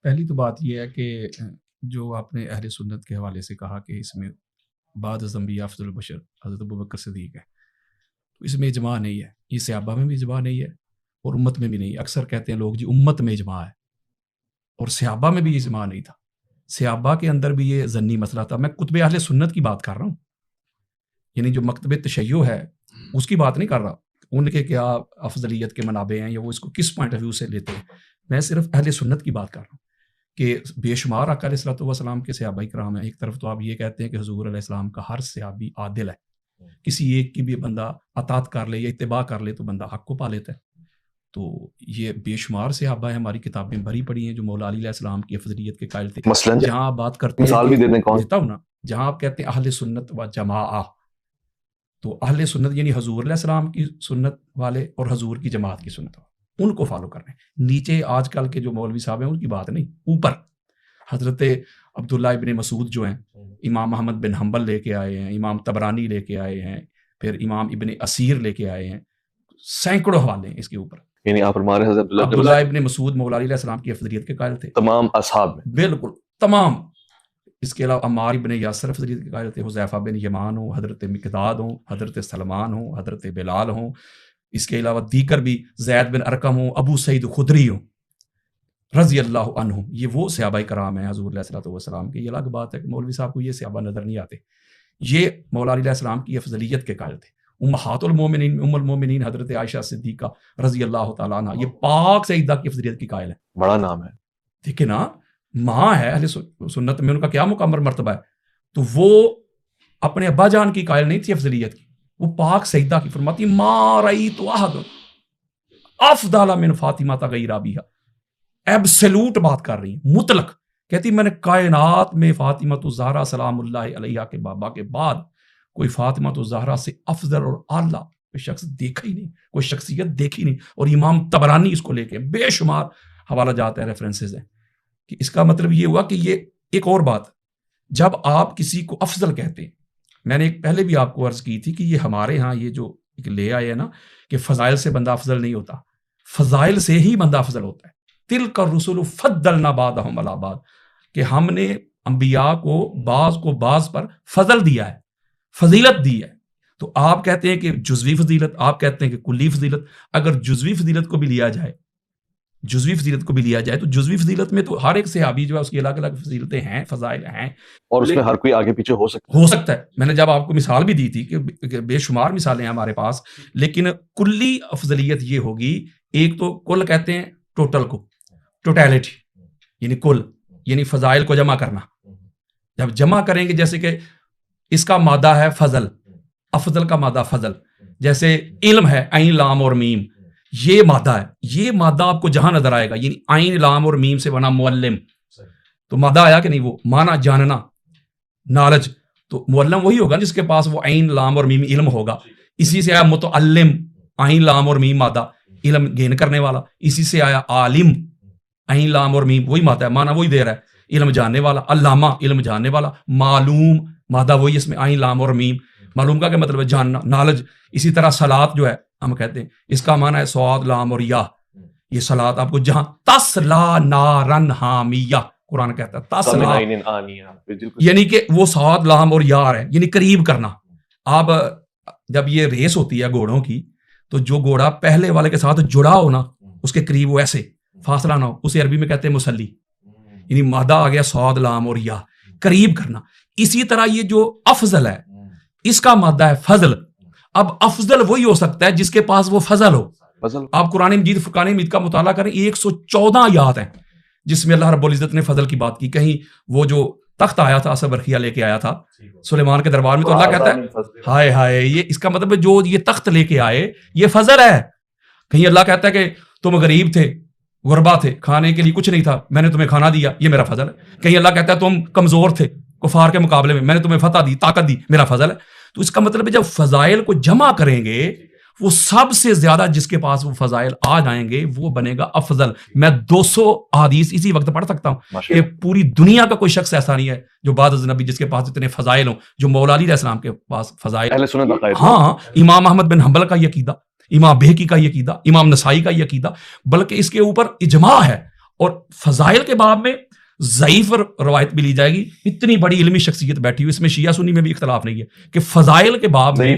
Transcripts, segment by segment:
پہلی تو بات یہ ہے کہ جو آپ نے اہل سنت کے حوالے سے کہا کہ اس میں بعد از انبیاء افضل البشر حضرت ابوبکر صدیق ہے، تو اس میں اجماع نہیں ہے، یہ صحابہ میں بھی اجماع نہیں ہے اور امت میں بھی نہیں ہے۔ اکثر کہتے ہیں لوگ جی امت میں اجماع ہے، اور صحابہ میں بھی اجماع نہیں تھا، صحابہ کے اندر بھی یہ ظنی مسئلہ تھا۔ میں کتب اہل سنت کی بات کر رہا ہوں، یعنی جو مکتب تشیع ہے اس کی بات نہیں کر رہا، ان کے کیا افضلیت کے منابع ہیں یا وہ اس کو کس پوائنٹ آف ویو سے لیتے ہیں۔ میں صرف اہل سنت کی بات کر رہا ہوں کہ بے شمار آقا علیہ الصلوۃ والسلام کے صحابہ کرام ہیں۔ ایک طرف تو آپ یہ کہتے ہیں کہ حضور علیہ السلام کا ہر صحابی عادل ہے، کسی ایک کی بھی بندہ اطاعت کر لے یا اتباع کر لے تو بندہ حق کو پا لیتا ہے۔ تو یہ بے شمار صحابہ ہیں، ہماری کتابیں بھری پڑی ہیں جو مولا علی علیہ السلام کی افضلیت کے قائل تھے۔ مثلاً جہاں آپ بات کرتے ہیں مثال بھی دیتے ہیں، کون؟ دیتا ہوں نا، جہاں آپ کہتے ہیں اہل سنت و جماعہ، تو اہل سنت یعنی حضور علیہ السلام کی سنت والے اور حضور کی جماعت کی سنت والے، ان کو فالو کر رہے ہیں۔ نیچے آج کل کے جو مولوی صاحب ہیں ان کی بات نہیں، اوپر حضرت عبداللہ ابن مسعود جو ہیں، امام احمد بن حنبل لے کے آئے ہیں، امام طبرانی لے کے آئے ہیں، پھر امام ابن اسیر لے کے آئے ہیں، سینکڑوں حوالے ہیں اس کے اوپر۔ یعنی آپ ہمارے حضرت عبداللہ ابن مسعود مولا علی علیہ السلام کی افضلیت کے قائل تھے، تمام اصحاب میں بالکل تمام۔ اس کے علاوہ عمار ابن یاسر افضلیت کے قائل تھے، حذیفہ بن یمان ہوں، حضرت مقداد ہوں، حضرت سلمان ہوں، حضرت بلال ہوں، اس کے علاوہ دیگر بھی زید بن ارقم ہوں، ابو سعید خدری ہوں رضی اللہ عنہم، یہ وہ صحابہ کرام ہیں حضور علیہ الصلوۃ والسلام کے۔ یہ الگ بات ہے کہ مولوی صاحب کو یہ صحابہ نظر نہیں آتے، یہ مولا علی علیہ السلام کی افضلیت کے قائل تھے۔ امہات المومنین، ام المومنین حضرت عائشہ صدیقہ رضی اللہ تعالیٰ عنہ، یہ پاک سیدہ کی افضلیت کی قائل ہے۔ بڑا نام ہے، ٹھیک ہے نا، ماں ہے اہل سنت میں، ان کا کیا مکمل مرتبہ ہے۔ تو وہ اپنے ابا جان کی قائل نہیں تھی افضلیت کی، وہ پاک سیدہ کی فرماتی ما رأیت احد افضل من فاطمہ غیر ابیہا، ایبسلوٹ بات کر رہی ہیں، مطلق کہتی میں نے کائنات میں فاطمہ الزہرا سلام اللہ علیہا کے بابا کے بعد کوئی فاطمہ الزہرا سے افضل اور اعلیٰ کوئی شخص دیکھا ہی نہیں، کوئی شخصیت دیکھی نہیں۔ اور امام طبرانی اس کو لے کے بے شمار حوالہ جات ہیں، ریفرنسز ہیں، کہ اس کا مطلب یہ ہوا کہ یہ ایک اور بات، جب آپ کسی کو افضل کہتے ہیں، میں نے ایک پہلے بھی آپ کو عرض کی تھی کہ یہ ہمارے ہاں یہ جو ایک لے آئے ہیں نا کہ فضائل سے بندہ افضل نہیں ہوتا، فضائل سے ہی بندہ افضل ہوتا ہے۔ تلک الرسل فضلنا بعضهم علی بعض، کہ ہم نے انبیاء کو بعض پر فضل دیا ہے، فضیلت دی ہے۔ تو آپ کہتے ہیں کہ جزوی فضیلت، آپ کہتے ہیں کہ کلی فضیلت۔ اگر جزوی فضیلت کو بھی لیا جائے تو جزوی فضیلت میں تو ہر ایک صحابی جو ہے اس کی الگ الگ فضیلتیں ہیں، فضائل ہیں، اور اس میں ہر کوئی آگے پیچھے ہو سکتا ہے۔ میں نے جب آپ کو مثال بھی دی تھی کہ بے شمار مثالیں ہیں ہمارے پاس، لیکن کلی افضلیت یہ ہوگی، ایک تو کل کہتے ہیں ٹوٹل کو، ٹوٹیلٹی یعنی کل، یعنی فضائل کو جمع کرنا۔ جب جمع کریں گے، جیسے کہ اس کا مادہ ہے فضل، افضل کا مادہ فضل، جیسے علم ہے عین لام اور میم، یہ مادہ ہے، یہ مادہ آپ کو جہاں نظر آئے گا، یعنی عین لام اور میم سے بنا معلم، تو مادہ آیا کہ نہیں، وہ مانا جاننا، نالج، تو معلم وہی ہوگا جس کے پاس وہ عین لام اور میم علم ہوگا۔ اسی سے آیا متعلم، عین لام اور میم مادہ، علم گین کرنے والا۔ اسی سے آیا عالم، عین لام اور میم وہی مادہ ہے، مانا وہی دے رہا ہے، علم جاننے والا۔ علامہ، علم جاننے والا۔ معلوم، مادہ وہی، اس میں عین لام اور میم، معلوم کا کیا مطلب ہے؟ جاننا، نالج۔ اسی طرح صلاۃ جو ہے ہم کہتے ہیں، اس کا معنی ہے صاد لام اور یا، یہ صلاۃ آپ کو جہاں تسلا نارن حامیہ، قرآن کہتا ہے تسلا، یعنی کہ وہ صاد لام اور یا ہے، یعنی قریب کرنا۔ آپ جب یہ ریس ہوتی ہے گھوڑوں کی، تو جو گھوڑا پہلے والے کے ساتھ جڑا ہو نا، اس کے قریب وہ ایسے فاصلہ نہ ہو، اسے عربی میں کہتے ہیں مسلی، یعنی مادہ آ گیا صاد لام اور یا، قریب کرنا۔ اسی طرح یہ جو افضل ہے، اس کا مادہ ہے فضل۔ اب افضل وہی ہو سکتا ہے جس کے پاس وہ فضل ہو۔ آپ قرآن مجید، فرقان حمید کا مطالعہ کریں، 114 آیات ہیں جس میں اللہ رب العزت نے فضل کی بات کی۔ کہیں وہ جو تخت آیا تھا، اسد برقیہ لے کے آیا تھا سلیمان کے دربار میں، تو اللہ کہتا ہے ہائے ہائے، یہ اس کا مطلب ہے جو یہ تخت لے کے آئے یہ فضل ہے۔ کہیں اللہ کہتا ہے کہ تم غریب تھے، غربا تھے، کھانے کے لیے کچھ نہیں تھا، میں نے تمہیں کھانا دیا، یہ میرا فضل ہے۔ کہیں اللہ کہتا ہے تم کمزور تھے کفار کے مقابلے میں نے تمہیں فتح دی، طاقت دی، میرا فضل ہے۔ تو اس کا مطلب ہے جب فضائل کو جمع کریں گے، وہ سب سے زیادہ جس کے پاس وہ فضائل آ جائیں گے وہ بنے گا افضل۔ میں 200 احادیث اسی وقت پڑھ سکتا ہوں کہ پوری دنیا کا کوئی شخص ایسا نہیں ہے جو بعد از نبی جس کے پاس اتنے فضائل ہوں، جو مولا علی علیہ السلام کے پاس فضائل۔ ہاں، امام احمد بن حنبل کا یہ عقیدہ، امام بہقی کا یہ عقیدہ، امام نسائی کا یہ عقیدہ، بلکہ اس کے اوپر اجماع ہے۔ اور فضائل کے باب میں ضعیف روایت بھی لی جائے گی. اتنی بڑی علمی شخصیت بیٹھی ہوئی, اس میں شیعہ سنی میں بھی اختلاف نہیں ہے کہ فضائل کے باب میں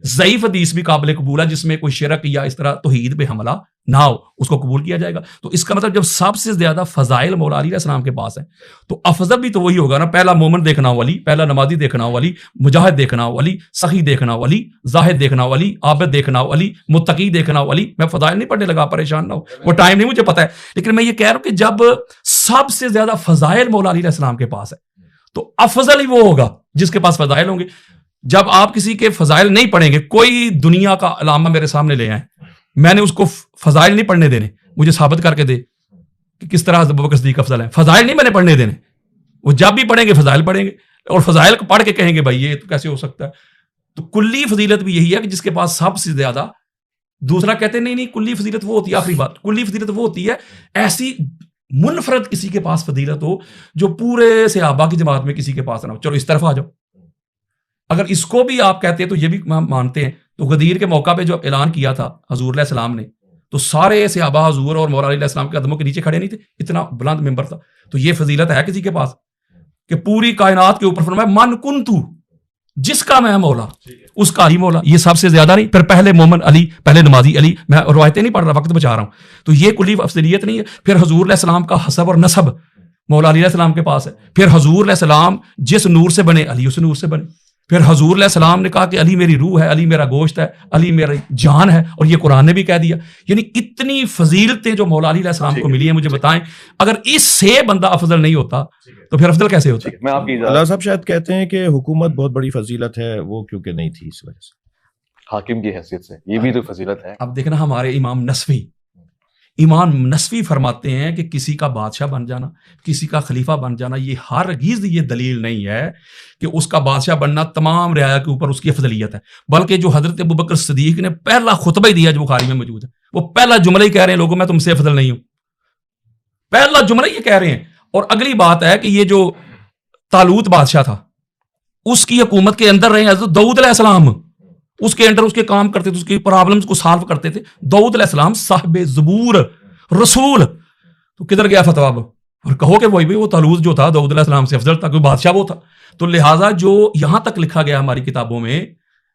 ضعیف حدیث بھی قابل قبول ہے, جس میں کوئی شرک یا اس طرح توحید پہ حملہ نہ ہو, اس کو قبول کیا جائے گا. تو اس کا مطلب جب سب سے زیادہ فضائل مولا علی علیہ السلام کے پاس ہیں تو افضل بھی تو وہی ہوگا نا. پہلا مومن دیکھنا ہو علی, پہلا نمازی دیکھنا ہو علی, مجاہد دیکھنا ہو علی, سخی دیکھنا ہو علی, زاہد دیکھنا ہو علی, عابد دیکھنا ہو علی, متقی دیکھنا ہو علی. میں فضائل نہیں پڑھنے لگا, پریشان نہ ہو, وہ ٹائم نہیں مجھے پتا ہے, لیکن میں یہ کہہ رہا ہوں کہ جب سب سے زیادہ فضائل مولا علی علیہ السلام کے پاس ہے تو افضل ہی وہ ہوگا جس کے پاس فضائل ہوں گے. جب آپ کسی کے فضائل نہیں پڑھیں گے, کوئی دنیا کا علامہ میرے سامنے لے آئیں, میں نے اس کو فضائل نہیں پڑھنے دینے, مجھے ثابت کر کے دے کہ کس طرح ابوبکر صدیق افضل ہیں. فضائل نہیں میں نے پڑھنے دینے, وہ جب بھی پڑھیں گے فضائل پڑھیں گے, اور فضائل کو پڑھ کے کہیں گے بھائی یہ تو کیسے ہو سکتا ہے. تو کلی فضیلت بھی یہی ہے کہ جس کے پاس سب سے زیادہ. دوسرا کہتے ہیں نہیں کلی فضیلت وہ ہوتی ہے, آخری بات, کلی فضیلت وہ ہوتی ہے ایسی منفرد کسی کے پاس فضیلت ہو جو پورے صحابہ کی جماعت میں کسی کے پاس نہ ہو. چلو اس طرف آ جاؤ, اگر اس کو بھی آپ کہتے ہیں تو یہ بھی مانتے ہیں. تو غدیر کے موقع پہ جو اعلان کیا تھا حضور علیہ السلام نے, تو سارے صحابہ حضور اور مولا علیہ السلام کے قدموں کے نیچے کھڑے نہیں تھے, اتنا بلند ممبر تھا. تو یہ فضیلت ہے کسی کے پاس کہ پوری کائنات کے اوپر فرمایا من کنتو, جس کا میں مولا اس کا علی مولا. یہ سب سے زیادہ نہیں. پھر پہلے مومن علی, پہلے نمازی علی. میں روایتیں نہیں پڑھ رہا, وقت بچا رہا ہوں. تو یہ کلی افضلیت نہیں ہے. پھر حضور علیہ السلام کا حسب اور نسب مولا علی علیہ السلام کے پاس ہے. پھر حضور علیہ السلام جس نور سے بنے علی اس نور سے بنے. پھر حضور علیہ السلام نے کہا کہ علی میری روح ہے, علی میرا گوشت ہے, علی میری جان ہے, اور یہ قرآن نے بھی کہہ دیا. یعنی اتنی فضیلتیں جو مولا علی علیہ السلام کو ملی ہیں, مجھے بتائیں اگر اس سے بندہ افضل نہیں ہوتا تو پھر افضل کیسے ہوتا؟ میں آپ کی اللہ صاحب شاید کہتے ہیں کہ حکومت بہت بڑی فضیلت ہے, وہ کیونکہ نہیں تھی اس وجہ سے حاکم کی حیثیت سے, یہ بھی تو فضیلت ہے. اب دیکھنا ہمارے امام نسوی فرماتے ہیں کہ کسی کا بادشاہ بن جانا, کسی کا خلیفہ بن جانا, یہ ہرگز یہ دلیل نہیں ہے کہ اس کا بادشاہ بننا تمام رعایا کے اوپر اس کی افضلیت ہے. بلکہ جو حضرت ابوبکر صدیق نے پہلا خطبہ ہی دیا جو بخاری میں موجود ہے, وہ پہلا جملہ ہی کہہ رہے ہیں لوگوں میں تم سے افضل نہیں ہوں. پہلا جملہ یہ کہہ رہے ہیں. اور اگلی بات ہے کہ یہ جو طالوت بادشاہ تھا اس کی حکومت کے اندر رہے حضرت داؤد علیہ السلام, اس کے اندر اس کے کام کرتے تھے, اس کی پرابلمز کو سالو کرتے تھے. داؤد علیہ السلام صاحب زبور رسول, تو کدھر گیا فتویٰ؟ اور کہو کہ وہی وہ طالوت جو تھا داؤد علیہ السلام سے افضل تھا, کوئی بادشاہ وہ تھا. تو لہٰذا جو یہاں تک لکھا گیا ہماری کتابوں میں,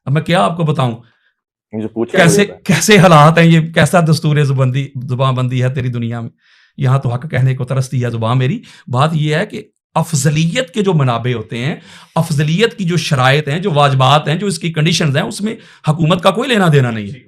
اب میں کیا آپ کو بتاؤں کیسے حالات ہیں, یہ کیسا دستور زبان بندی ہے تیری دنیا میں. یہاں تو حق کہنے کو ترستی ہے زبان میری. بات یہ ہے کہ افضلیت کے جو منابع ہوتے ہیں, افضلیت کی جو شرائط ہیں, جو واجبات ہیں, جو اس کی کنڈیشنز ہیں, اس میں حکومت کا کوئی لینا دینا نہیں ہے.